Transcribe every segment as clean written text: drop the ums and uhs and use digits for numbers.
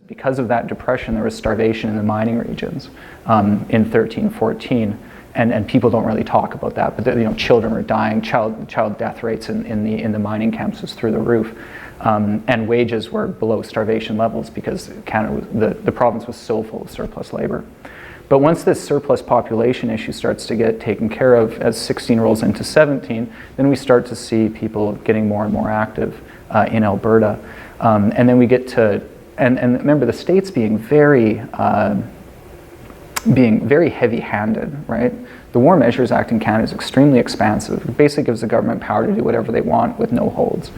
because of that depression, there was starvation in the mining regions in 1314. And people don't really talk about that, but children were dying. Child death rates in the mining camps was through the roof, and wages were below starvation levels because Canada, the province was so full of surplus labor. But once this surplus population issue starts to get taken care of as 16 rolls into 17, then we start to see people getting more and more active in Alberta, and then we get to and remember the state's being very heavy-handed, right? The War Measures Act in Canada is extremely expansive. It basically gives the government power to do whatever they want with no holds.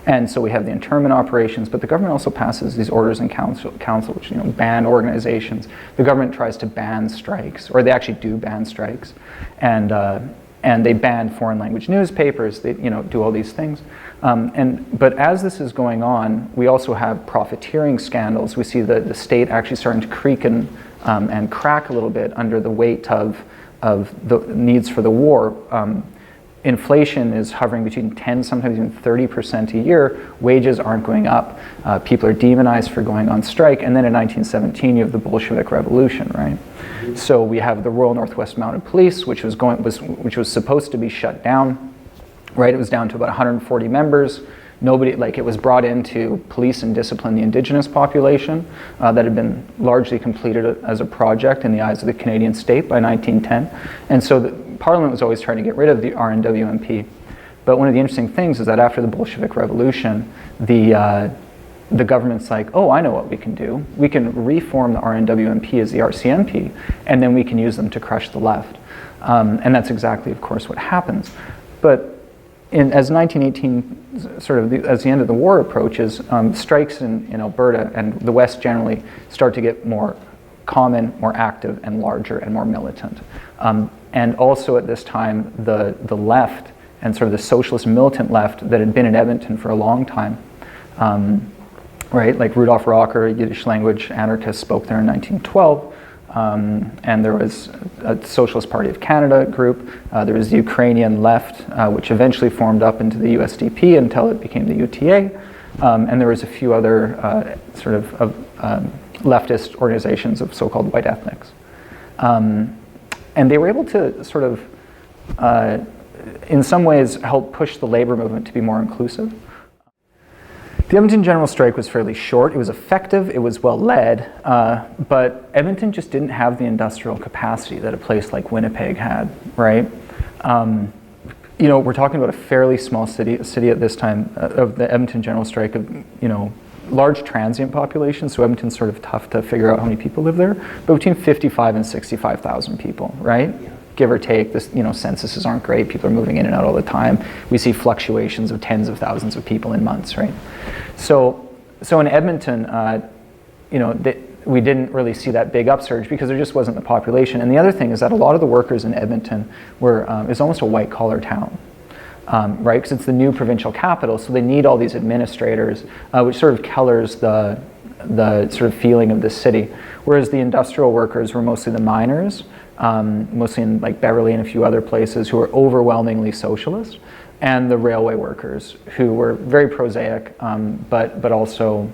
And so we have the internment operations, but the government also passes these orders in council which ban organizations. The government tries to ban strikes, or they actually do ban strikes, and they ban foreign language newspapers. They do all these things. But as this is going on, we also have profiteering scandals. We see the state actually starting to creak and crack a little bit under the weight of the needs for the war. Inflation is hovering between 10, sometimes even 30% a year. Wages aren't going up. People are demonized for going on strike. And then in 1917, you have the Bolshevik Revolution, right? Mm-hmm. So we have the Royal Northwest Mounted Police, which was supposed to be shut down, right? It was down to about 140 members. It was brought in to police and discipline the Indigenous population that had been largely completed as a project in the eyes of the Canadian state by 1910. And so the Parliament was always trying to get rid of the RNWMP. But one of the interesting things is that after the Bolshevik Revolution, the government's like, oh, I know what we can do. We can reform the RNWMP as the RCMP, and then we can use them to crush the left. And that's exactly, of course, what happens. But as 1918, as the end of the war approaches, strikes in Alberta and the West generally start to get more common, more active, and larger, and more militant. And also at this time, the left and sort of the socialist militant left that had been in Edmonton for a long time, right? Like Rudolf Rocker, Yiddish language anarchist, spoke there in 1912. And there was a Socialist Party of Canada group. There was the Ukrainian left, which eventually formed up into the USDP until it became the UTA. And there was a few other leftist organizations of so-called white ethnics. And they were able to sort of, in some ways, help push the labor movement to be more inclusive. The Edmonton General Strike was fairly short. It was effective, it was well led, but Edmonton just didn't have the industrial capacity that a place like Winnipeg had, right? We're talking about a fairly small city at this time of the Edmonton General Strike of, large transient population, so Edmonton's sort of tough to figure out how many people live there, but between 55 and 65,000 people, right? Give or take. This, censuses aren't great. People are moving in and out all the time. We see fluctuations of tens of thousands of people in months, right? So in Edmonton, we didn't really see that big upsurge because there just wasn't the population. And the other thing is that a lot of the workers in Edmonton is almost a white-collar town, right? Because it's the new provincial capital, so they need all these administrators, which sort of colors the sort of feeling of this city. Whereas the industrial workers were mostly the miners, mostly in like Beverly and a few other places, who were overwhelmingly socialist, and the railway workers who were very prosaic, but also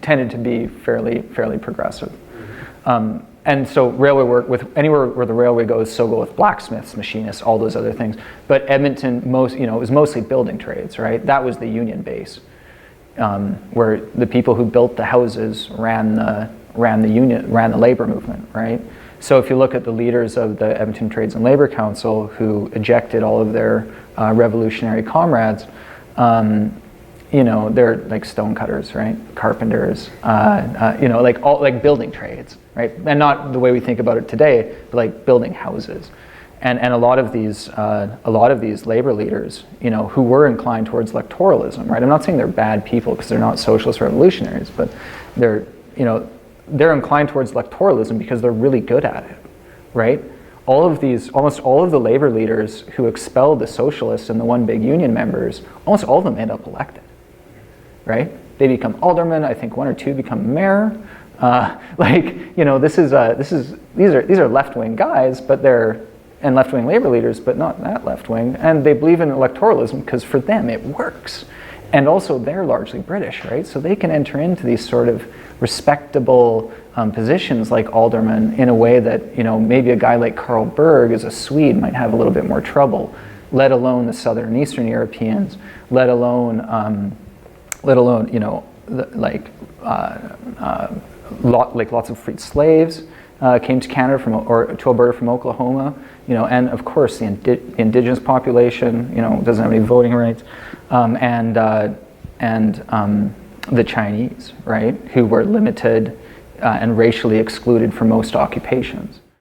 tended to be fairly progressive. And so railway work, with anywhere where the railway goes, so go with blacksmiths, machinists, all those other things. But Edmonton, it was mostly building trades, right? That was the union base, where the people who built the houses ran the labor movement, right? So if you look at the leaders of the Edmonton Trades and Labor Council who ejected all of their revolutionary comrades, they're like stonecutters, right? Carpenters, like building trades, right? And not the way we think about it today, but like building houses. And a lot of these labor leaders, who were inclined towards electoralism, right? I'm not saying they're bad people because they're not socialist revolutionaries, but they're inclined towards electoralism because they're really good at it, right? Almost all of the labor leaders who expelled the socialists and the one big union members, almost all of them end up elected, right? They become aldermen. I think one or two become mayor. These are left-wing guys, and left-wing labor leaders, but not that left-wing, and they believe in electoralism because for them it works. And also, they're largely British, right? So they can enter into these sort of respectable positions like alderman in a way that, you know, maybe a guy like Karl Berg as a Swede might have a little bit more trouble, let alone the Southern and Eastern Europeans, let alone, you know, like lots of freed slaves came to Canada or to Alberta from Oklahoma, you know, and of course the indigenous population, you know, doesn't have any voting rights, and the Chinese, right, who were limited and racially excluded from most occupations.